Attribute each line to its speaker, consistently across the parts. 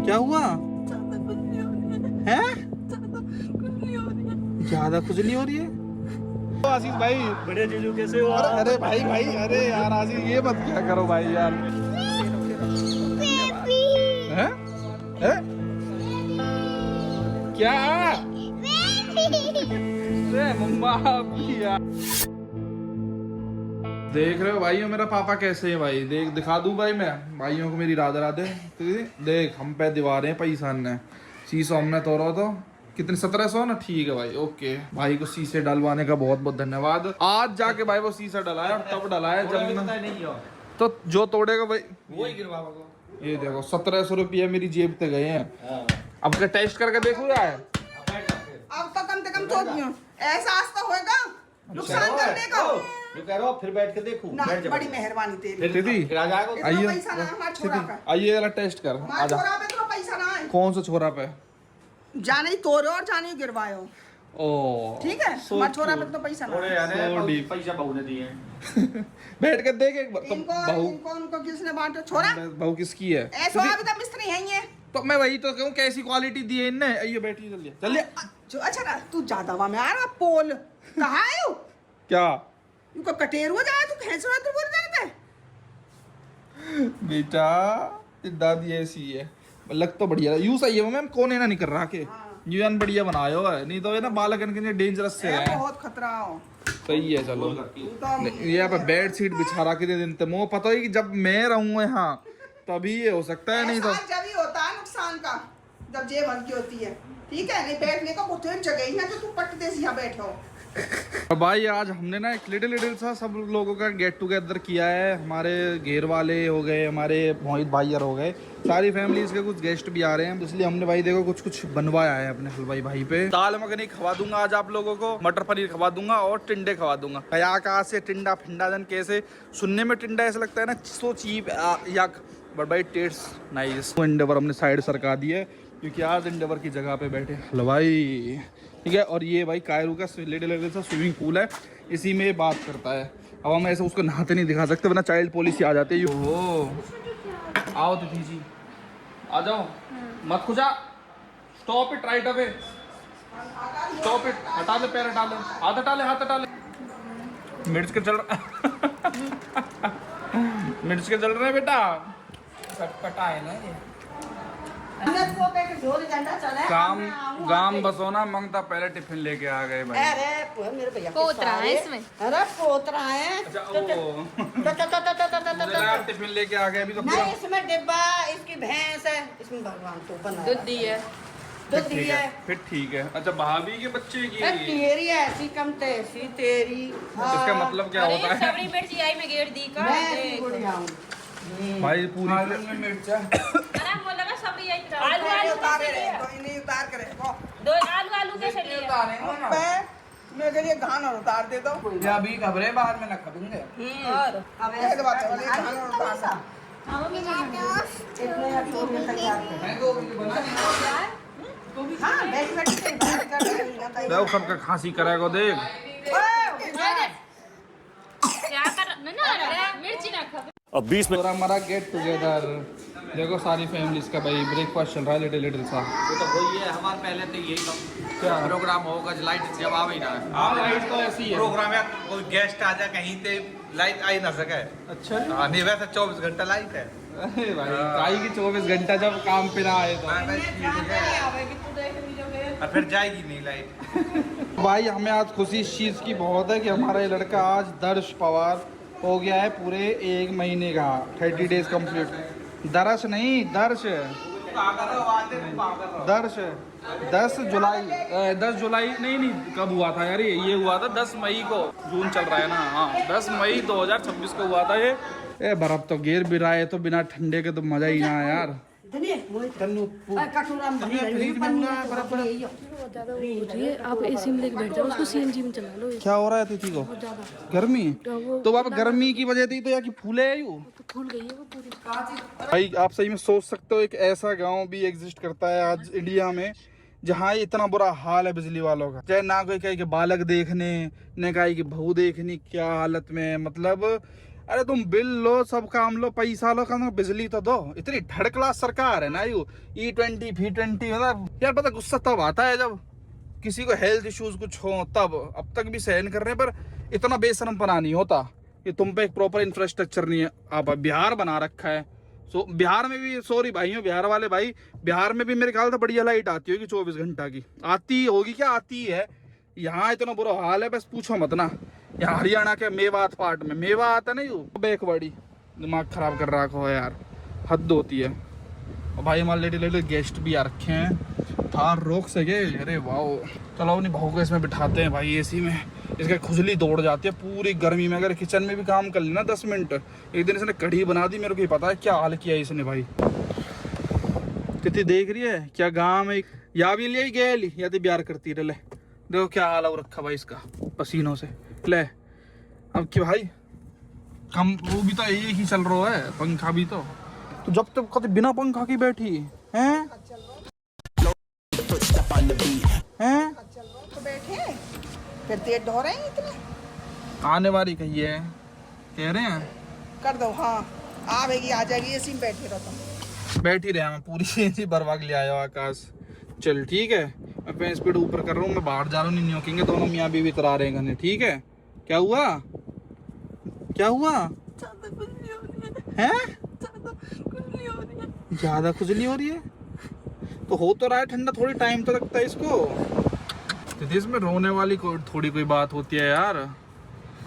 Speaker 1: क्या हुआ है? ज्यादा खुजली हो रही है? आशीष भाई
Speaker 2: बड़े जीजू कैसे हो?
Speaker 1: अरे भाई अरे यार आशीष ये मत क्या करो भाई यार। हैं? हैं? क्या? मम्मा यार देख रहे हो भाइयों मेरा पापा कैसे है भाई। देख दिखा दूं भाई मैं भाइयों को मेरी राधे राधे। देख हम पे दीवारें पैसा ने शीशो हमने तोड़ा तो कितने 1700 ना। ठीक है भाई ओके। भाई को शीशे डलवाने का बहुत बहुत धन्यवाद। आज जाके भाई वो शीशा डलाया और तब डलाया जब नहीं तो जो तोड़ेगा भाई वही गिरवाओ। ये देखो 1700 रुपये मेरी जेब पे गए हैं। अब क्या टेस्ट करके देखो यार।
Speaker 3: अब तो कम से कम थोड़ी एहसास तो होगा नुकसान करने का।
Speaker 2: जो कह रहा हूँ फिर बैठ के देखूं।
Speaker 3: ना
Speaker 2: बैठ जा।
Speaker 3: बड़ी मेहरबानी तेरी।
Speaker 1: दीदी
Speaker 2: फिर आ जाएगा।
Speaker 3: इतना
Speaker 1: आइए
Speaker 3: पैसा ना हमारे छोरा का।
Speaker 1: आइए वाला टेस्ट कर।
Speaker 3: हमारे
Speaker 1: आजा।
Speaker 3: छोरा पे तो पैसा ना है।
Speaker 1: कौन सा छोरा पे?
Speaker 3: जाने ही तोड़ो और जाने ही गिरवायो।
Speaker 1: ओ
Speaker 3: ठीक है हमारे छोरा पे तो पैसा ना
Speaker 2: थोड़े
Speaker 3: है।
Speaker 2: यार
Speaker 1: So deep.
Speaker 2: पैसा बहू ने दिए हैं।
Speaker 1: बैठ के देख एक बार। तो बहू
Speaker 3: इनको किसने बांटा छोरा?
Speaker 1: बहू किसकी है?
Speaker 3: ऐसा अभी तो मिस्त्री है ये।
Speaker 1: तो मैं वही तो कहूँ कैसी क्वालिटी दी है इनने। आइए बैठिए चलिए चलिए।
Speaker 3: जो अच्छा ना तू ज्यादा वहां में आ रहा पोल कहाँ है यू?
Speaker 1: क्या
Speaker 3: इनको कटेर हो जाए तू भैंस वाला तू बोल रहा है।
Speaker 1: बेटा दादी ऐसी है। लग तो बढ़िया यू सही है मैम। कौन है ना नहीं कर रहा के यूएन बढ़िया बनायो है। नहीं तो ये ना बालक इनके डेंजरस से है।
Speaker 3: बहुत खतरा हो।
Speaker 1: सही है चलो।
Speaker 3: तू तो
Speaker 1: यहाँ पे बेड शीट बिछा रखी थी दिन मुझे पता है कि जब मैं रहूंगा यहाँ तभी ये हो सकता है। नहीं तो
Speaker 3: एहसास जब ही होता है नुकसान का जब जेब हल्की होती है। ठीक है नहीं बैठने का बहुत जगह ही है तो तू पट दे यहाँ बैठो।
Speaker 1: और भाई आज हमने ना एक लिटिल सा सब लोगों का गेट टुगेदर किया है। हमारे घेर वाले हो गए, हमारे मोहित भाईयर हो गए, सारी फैमिलीज के कुछ गेस्ट भी आ रहे हैं। इसलिए हमने भाई देखो कुछ कुछ बनवाया है अपने हलवाई भाई पे। दाल मखनी खवा दूंगा आज आप लोगों को, मटर पनीर खवा दूंगा और टिंडे खवा दूंगा। कया कहाँ से टिंडा फिंडा जन कैसे सुनने में टिंडा ऐसा लगता है ना सो चीप यक बट भाई टेस्ट नाइस। इंडेवर हमने साइड सरका दी है क्योंकि आज इंडेवर की जगह पे बैठे हलवाई। ठीक है और ये भाई कायरू का लिटिल सा स्विमिंग पूल है, इसी में बात करता है। अब हम ऐसे उसको नहाते नहीं दिखा सकते वरना चाइल्ड पॉलिसी आ जाती है। ओ आओ तिथि जी आ जाओ। मत खुजा। Stop it right away. Stop it. हटा ले पैर हटा ले हाथ हटा ले हाथ हटा ले। मिर्च के चल मिर्च के चल रहे हैं बेटा।
Speaker 2: कटकटा है ना ये।
Speaker 1: काम बसोना मंगता पहले टिफिन लेके आ गए भाई।
Speaker 3: अरे मेरे भैया
Speaker 4: पोतरा है इसमें।
Speaker 3: अरे पोतरा है।
Speaker 1: अच्छा वो टिफिन लेके आ गए अभी तो पूरा।
Speaker 3: नहीं इसमें डिब्बा इसकी भैंस है इसमें भगवान तो बना
Speaker 4: दूध दी है।
Speaker 3: दूध दी है।
Speaker 1: फिर ठीक है। अच्छा भाभी के बच्चे की
Speaker 3: तेरी ऐसी कम तेरी तेरी।
Speaker 1: इसका मतलब क्या
Speaker 4: अरे
Speaker 1: होता है?
Speaker 4: सबरी मिर्ची आई में गेट दी का।
Speaker 3: मैं ऐसी गुड़िया हूँ।
Speaker 1: भाई पूरी मिर्च है।
Speaker 4: अरे बोला ना सबरी आई तो आलू आलू
Speaker 3: उतार
Speaker 4: कैसे
Speaker 3: करे
Speaker 4: लिया?
Speaker 3: कोई नहीं उतार करे वो
Speaker 4: दो आलू आलू कैसे लिया?
Speaker 3: मैं के लिए घान और उतार दे दो।
Speaker 2: अभी खबरे बाद में ना खबेंगे।
Speaker 4: और
Speaker 3: अब ऐसे बात है घान और उतार दो। इतने छोटे तैयार कर। हाँ बैठ बैठ के बात कर रही है
Speaker 1: देखो सबका खांसी करेगा देख।
Speaker 4: क्या कर ना मिर्ची ना खा।
Speaker 2: अब 20
Speaker 1: और हमारा गेट टुगेदर देखो सारी फैमिलीज का भाई ब्रेकफास्ट चल रहा है लिटिल सा।
Speaker 2: वो तो वही है हमारे पहले तो यही था।
Speaker 1: क्या
Speaker 2: प्रोग्राम होगा लाइट जब आवे ही ना।
Speaker 1: हाँ लाइट तो ऐसी है।
Speaker 5: प्रोग्राम है कोई गेस्ट आ जाए कहीं पे लाइट आ ही ना सके।
Speaker 1: अच्छा
Speaker 5: हाँ नहीं वैसे 24 घंटा लाइट है।
Speaker 1: अरे भाई काई की 24 घंटा जब काम पे ना आए तो
Speaker 5: और फिर जाएगी नहीं लाइट।
Speaker 1: भाई हमें आज खुशी इस चीज़ की बहुत है कि हमारा ये लड़का आज दर्श पवार हो गया है पूरे 1 महीने का 30 डेज कंप्लीट। दर्श नहीं दर्श 10 जुलाई नहीं कब हुआ था यार ये हुआ था 10 मई को। जून चल रहा है ना। हाँ 10 मई 2026 को हुआ था ये। बर्फ तो गिर भी रहा है तो बिना ठंडे के तो मजा ही ना है यार।
Speaker 6: आप एसी में लेके बैठ जाओ उसको सीएनजी में चला लो।
Speaker 1: क्या हो रहा है तिथि को? गर्मी तो आप गर्मी की वजह थी तो यार कि फूले है यू
Speaker 6: तो खुल गई है वो पूरी।
Speaker 1: भाई आप सही में सोच सकते हो एक ऐसा गांव भी एग्जिस्ट करता है आज इंडिया में जहाँ इतना बुरा हाल है बिजली वालों का। चाहे ना कोई कहे कि बालक देखने न कहे कि बहू देखने क्या हालत में। मतलब अरे तुम बिल लो, सब काम लो, पैसा लो, कम बिजली तो दो। इतनी थर्ड क्लास सरकार है ना यू E20 V20। मतलब यार पता गुस्सा तब आता है जब किसी को हेल्थ इश्यूज कुछ हो, तब। अब तक भी सहन कर रहे हैं, पर इतना बेशरमपना नहीं होता कि तुम पे एक प्रॉपर इंफ्रास्ट्रक्चर नहीं है। आप बिहार बना रखा है, सो बिहार में भी, सॉरी भाइयों बिहार वाले भाई, बिहार में भी मेरे ख्याल से बढ़िया लाइट आती होगी 24 घंटा की, आती होगी क्या, आती है। यहाँ इतना बुरा हाल है बस पूछो मत ना। यहाँ हरियाणा के मेवात पार्ट में मेवा आता नहीं, बैकवर्ड, दिमाग खराब कर रखा हो यार, हद होती है। और भाई हमारे लेटे लेटे गेस्ट भी आ रखे हैं, थार रोक सके। अरे वाह, चलो अपनी बहू को इसमें बिठाते हैं भाई एसी में। इसके खुजली दौड़ जाती है पूरी गर्मी में। अगर किचन में भी काम कर लेना 10 मिनट, एक दिन इसने कढ़ी बना दी, मेरे को ही पता है क्या हाल किया इसने भाई। कितनी देख रही है क्या गाँव में, या भी ले गया ली या तो प्यार करती रहे। देखो क्या हाल हो रखा भाई इसका पसीनों से। ले अब कि भाई कम, वो भी तो एक ही चल रहा है, पंखा भी तो जब तक कभी बिना पंखा की बैठी हैं हैं
Speaker 3: तो बैठे फिर तेज ढो रहे हैं इतने।
Speaker 1: आने वाली कही है, कह रहे हैं
Speaker 3: कर दो, हाँ आवेगी, आ जाएगी, एसी में बैठे रहो तुम।
Speaker 1: बैठ ही रहे हैं, पूरी एसी भरवा के ले आया हो आकाश। चल ठीक है, मैं अपने स्पीड ऊपर कर रहा हूँ, मैं बाहर जा रहा हूँ, नहीं न्योकेंगे दोनों मियाँ बीवी इतरा रहे हैं, ठीक है। क्या हुआ, क्या हुआ है, ज्यादा खुजली हो रही है तो हो तो रहा है ठंडा, थोड़ी टाइम तो लगता है इसको। तो इसमें रोने वाली थोड़ी कोई बात होती है यार,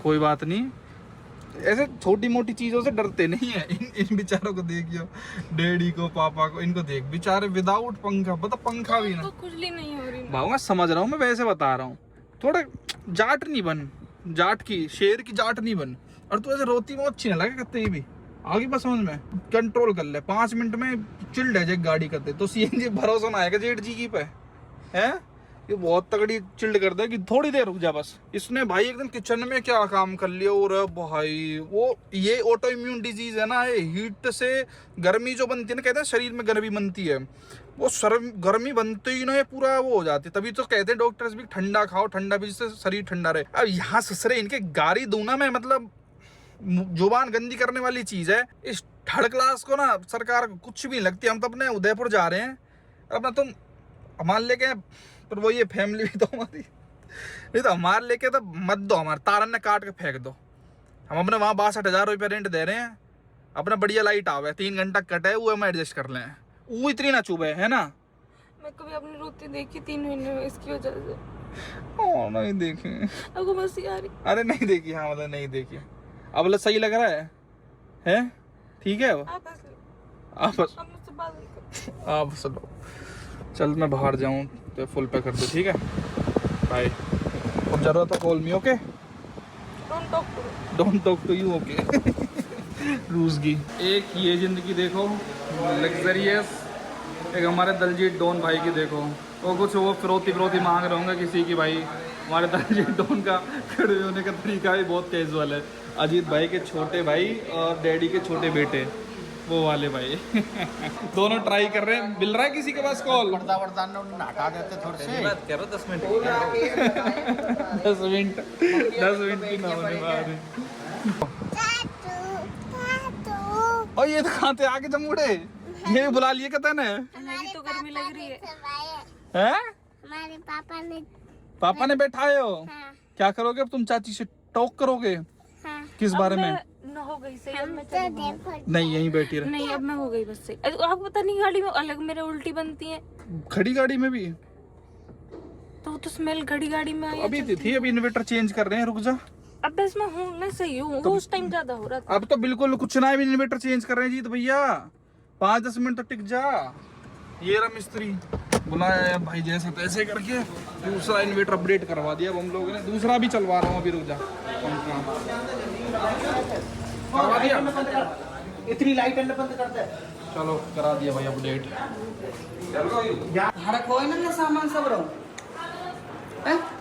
Speaker 1: कोई बात नहीं। ऐसे छोटी मोटी चीजों से डरते नहीं है। इन बेचारों को देखियो, डैडी को पापा को, इनको देख, बेचारे विदाउट पंखा, पता पंखा भी ना,
Speaker 6: तो खुजली नहीं हो रही।
Speaker 1: भाव मैं समझ रहा हूँ, मैं वैसे बता रहा हूँ, थोड़ा जाट नहीं बन, जाट की शेर की जाट नहीं बन। और तू ऐसे रोती में अच्छी ना लगे कत्ते भी, आगे बस समझ में कंट्रोल कर ले, 5 मिनट में चिल्ड है गाड़ी करते तो CNG भरोसा ना आएगा जेठ जी की पे है। ये बहुत तगड़ी चिल्ड कर दे कि थोड़ी देर रुक जा बस। इसने भाई एक दिन किचन में क्या काम कर लिया, और भाई वो ये ऑटो इम्यून डिजीज है ना, ये हीट से गर्मी जो बनती है ना, कहते हैं शरीर में गर्मी बनती है, वो गर्मी बनते ही ना ये पूरा वो हो जाती है। तभी तो कहते हैं डॉक्टर्स भी ठंडा खाओ, ठंडा भी जिससे शरीर ठंडा रहे। अब यहाँ ससरे इनके गाड़ी दूना में, मतलब जुबान गंदी करने वाली चीज है। इस थर्ड क्लास को ना सरकार कुछ भी लगती है। हम तो अपने उदयपुर जा रहे हैं, अपना तुम मान लेके, पर वो ये फैमिली भी तो हमारी नहीं, तो हमारे लेके तो मत दो, हमारे तारन ने काट के फेंक दो। हम अपने वहाँ 62,000 रुपये रेंट दे रहे हैं, अपना बढ़िया लाइट आवे, 3 घंटा कटे, वो हम एडजस्ट कर लें, वो इतनी ना चुभे, है ना।
Speaker 6: मैं कभी अपनी रोती देखी 3 महीने में इसकी वजह से।
Speaker 1: ओ नहीं देखी,
Speaker 6: आपको मस्ती आ रही?
Speaker 1: अरे नहीं देखी, हाँ मतलब नहीं देखी। अब मतलब सही लग रहा है ठीक है।
Speaker 6: आप हंस लो,
Speaker 1: आप बस,
Speaker 6: आप मुझसे बात नहीं करो।
Speaker 1: आप सुनो, चल मैं बाहर जाऊँ तो फुल पे कर दो, ठीक है बाय। अब जरूरत है call me, okay, don't talk to you, okay. रूस की एक ये जिंदगी देखो लग्जरियस, एक हमारे दलजीत डॉन भाई की देखो, वो कुछ वो फिरौती मांग रहे होंगे किसी की। भाई हमारे दलजीत डॉन का खड़े होने का तरीका भी बहुत कैजुअल है। अजीत भाई के छोटे भाई और डैडी के छोटे बेटे, वो वाले भाई दोनों ट्राई कर रहे हैं। मिल रहा है किसी के पास कॉल?
Speaker 2: हटा देते थोड़े से
Speaker 5: बात करो 10 मिनट
Speaker 1: 10 मिनट की ना होने वाली। और ये तो खाते आके जमूड़े, ये भी बुला लिए कहते ना,
Speaker 6: मेरी तो गर्मी लग रही है।
Speaker 1: हैं?
Speaker 7: हमारे
Speaker 1: पापा ने बैठाए हो?
Speaker 7: हाँ।
Speaker 1: क्या करोगे अब तुम? चाची से टॉक करोगे?
Speaker 7: हाँ।
Speaker 1: किस बारे में?
Speaker 6: न हो गई सही, अब
Speaker 7: हम
Speaker 6: मैं
Speaker 7: तो
Speaker 6: चली जाऊँ।
Speaker 7: देखो
Speaker 1: नहीं यहीं बैठी रहे।
Speaker 6: नहीं अब मैं हो गई बस सही। आपको पता नहीं गाड़ी में अलग मेरे उल्टी बनती है,
Speaker 1: खड़ी गाड़ी में भी
Speaker 6: तो स्मेल खड़ी गाड़ी में आई।
Speaker 1: अभी थी, अभी इन्वर्टर चेंज कर रहे हैं, रुक जा।
Speaker 6: अब बस मैं हूँ, मैं सही हूँ, वो उस टाइम ज्यादा हो रहा था।
Speaker 1: अब तो बिल्कुल कुछ ना, अभी इन्वर्टर चेंज कर रहे हैं जीत भैया, 5-10 मिनट तो टिक जा। ये रहा मिस्त्री बुलाया है भाई, जैसे तैसे करके दूसरा इन्वर्टर अपडेट करवा दिया अब हम लोगों ने, दूसरा भी चलवा रहा हूँ अभी, रुक जा। करवा दिया,
Speaker 2: इतनी लाइट बंद करते हैं।
Speaker 1: चलो करा दिया भाई अपडेट।
Speaker 3: हड़क हो ना सामान सब रहो।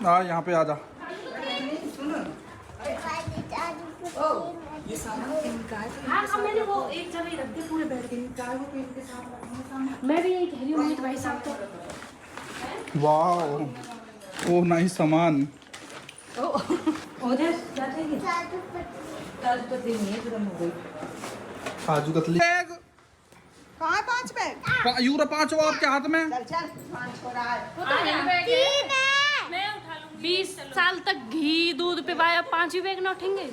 Speaker 1: हाँ यहाँ पे आ जा।
Speaker 3: ये सामान निकाल।
Speaker 6: हाँ मैंने वो एक जगह ही रख दिया पूरे बेड के, निकाल वो पेन के साथ रखने सामान। मैं भी यही कह रही हूँ मीत भाई साहब तो।
Speaker 1: वाह ओ नाइस सामान।
Speaker 6: उधर जाते हैं।
Speaker 3: दर्द तो दिन है खत्म हो गई।
Speaker 1: काजू कतली
Speaker 3: कहाँ है 5 बैग?
Speaker 1: यूरो 5 हो आपके हाथ में।
Speaker 3: चल चल 5 हो रहा है।
Speaker 4: वो तो मैं उठा लूंगी। 20 साल तक घी दूध पिवाया, 5 ही बैग न उठेंगे।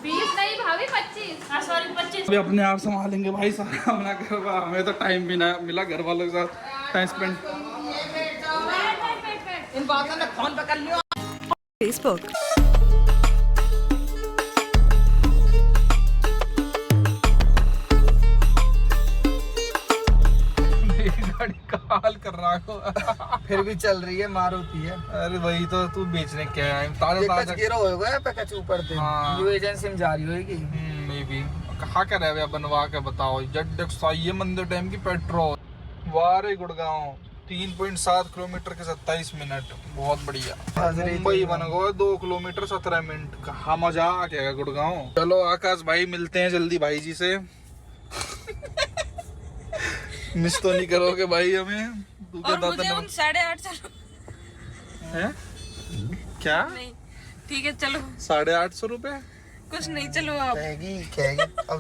Speaker 4: 20 नहीं भाभी 25। हाँ सॉरी 25।
Speaker 1: अभी अपने आप संभालेंगे भाई सारा अपना घर का। हमें तो टाइम भी ना मिला घर वालों के साथ टाइम स्पेंड।
Speaker 3: इन बातों ने फोन पकड़ लियो।
Speaker 7: Facebook.
Speaker 1: गाड़ी का हाल कर रहा हो।
Speaker 2: फिर भी चल रही है, मारुति है।
Speaker 1: अरे वही तो तू बेचने क्या है? ताजा ताजा
Speaker 2: गिरो होगा पे कच ऊपर थे।
Speaker 1: हाँ।
Speaker 2: न्यू एजेंसी में जा रही होगी।
Speaker 1: मे बी कहाँ का रहे बनवा के बताओ। जड सही मंदिर टाइम की पेट्रोल वारे गुड़गांव 3.7 किलोमीटर के 27 मिनट। बहुत बढ़िया। मुंबई बन गया 2 किलोमीटर 17 मिनट। कहाँ मजा आ गया गुड़गांव। चलो आकाश भाई मिलते हैं जल्दी भाई जी से। मिस तो नहीं करोगे भाई हमें?
Speaker 6: और मुझे उन 850
Speaker 1: है क्या?
Speaker 6: नहीं ठीक है चलो
Speaker 1: 850 रुपए?
Speaker 6: कुछ नहीं चलो आप।
Speaker 2: कहेगी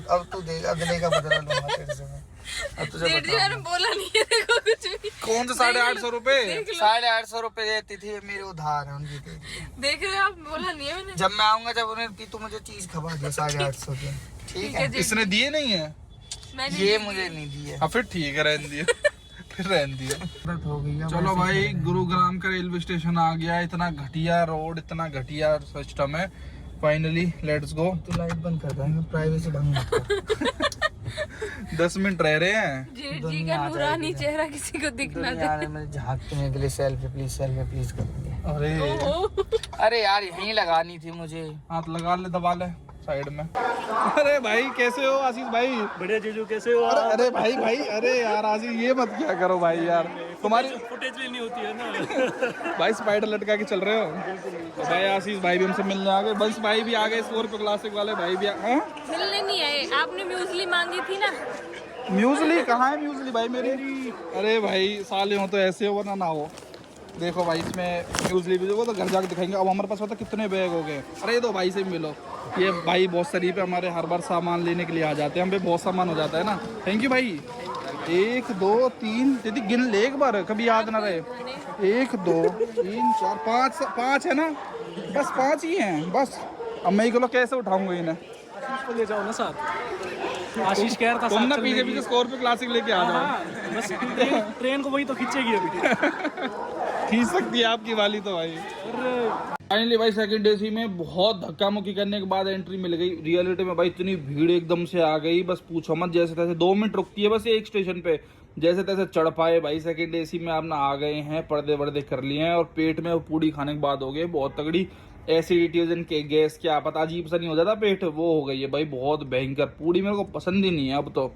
Speaker 2: अब तू देगा, अगले का बदला लूंगा तेरे से मैं। अब तुझे
Speaker 6: सेठ जी मैंने बोला नहीं है देखो कुछ भी।
Speaker 1: कौन से 850 रुपए?
Speaker 2: 850 रुपए देती थी, मेरे उधार है उनकी।
Speaker 6: देख रहे हो आप, बोला नहीं है मैंने।
Speaker 2: जब मैं आऊंगा जब उन्हें की तू मुझे चीज खबा दे 850 की। ठीक है।
Speaker 1: इसने दिए नहीं है?
Speaker 6: मैंने
Speaker 2: ये मुझे नहीं दिए।
Speaker 1: हाँ फिर ठीक है रहने दिया। फिर रहने दिया।
Speaker 2: हो गई है।
Speaker 1: चलो भाई गुरुग्राम का रेलवे स्टेशन आ गया। इतना घटिया रोड, इतना घटिया सिस्टम है। Finally let's go.
Speaker 2: तू लाइट बंद कर देंगे, प्राइवेसी भंग मत कर।
Speaker 1: 10 मिनट रह रहे हैं।
Speaker 6: जेठ जी का नूरानी चेहरा किसी को दिखना दे।
Speaker 2: दुनिया में झांकने के लिए सेल्फी प्लीज करेंगे।
Speaker 1: अरे
Speaker 2: अरे यार यहीं लगानी थी मुझे।
Speaker 1: हाथ लगा ले, दबा ले साइड में। अरे भाई कैसे हो आशीष भाई?
Speaker 8: बढ़िया जीजू, कैसे हो?
Speaker 1: अरे भाई अरे यार आशीष ये मत क्या करो भाई यार। तुम्हारी
Speaker 8: फुटेज लेनी होती है ना।
Speaker 1: भाई स्पाइडर लटका के चल रहे हो तो भाई आशीष भाई भी हमसे मिलने आ गए। बंस भाई भी आ गए। स्कॉर्पियो क्लासिक वाले भाई भी
Speaker 6: मिलने नहीं आए, आपने म्यूसली मांगी थी ना।
Speaker 1: म्यूजली कहाँ है? म्यूजली भाई मेरी। अरे भाई साले हो तो ऐसे हो वरना ना हो। देखो भाई इसमें म्यूजली भी वो तो घर जाके दिखाएंगे। अब हमारे पास पता कितने बैग हो गए। अरे दो भाई से मिलो। ये भाई बहुत शरीफ है, हमारे हर बार सामान लेने के लिए आ जाते हैं। हम पे बहुत सामान हो जाता है ना। थैंक यू भाई। 1 2 3 दीदी गिन ले एक बार, कभी याद ना रहे। 1 2 3 4 5 है ना? बस 5 ही हैं बस। अब मैं ही कैसे उठाऊंगा इन्हें?
Speaker 8: आशीष को ले जाओ ना साथ। आशीष कह रहा था
Speaker 1: तुम ना
Speaker 8: साथ
Speaker 1: पीछे
Speaker 8: चलने
Speaker 1: पीछे
Speaker 8: की।
Speaker 1: स्कॉर्पियो क्लासिक लेके आ जाओ।
Speaker 8: हाँ, बस ट्रेन को वही तो खींचेगी अभी।
Speaker 1: खींच सकती है आपकी वाली तो भाई। फाइनली भाई सेकंड एसी में बहुत धक्का मुक्की करने के बाद एंट्री मिल गई। रियलिटी में भाई इतनी भीड़ एकदम से आ गई, बस पूछो मत। जैसे तैसे 2 मिनट रुकती है बस एक स्टेशन पे। जैसे तैसे चढ़ पाए भाई सेकंड एसी में। अपना आ गए हैं, पर्दे वर्दे कर लिए हैं और पेट में पूड़ी खाने के बाद हो गए बहुत तगड़ी एसिडिटी वजन के गैस क्या पता अजीब सा नहीं हो जाता पेट, वो हो गई है भाई बहुत भयंकर। पूड़ी मेरे को पसंद ही नहीं है अब तो।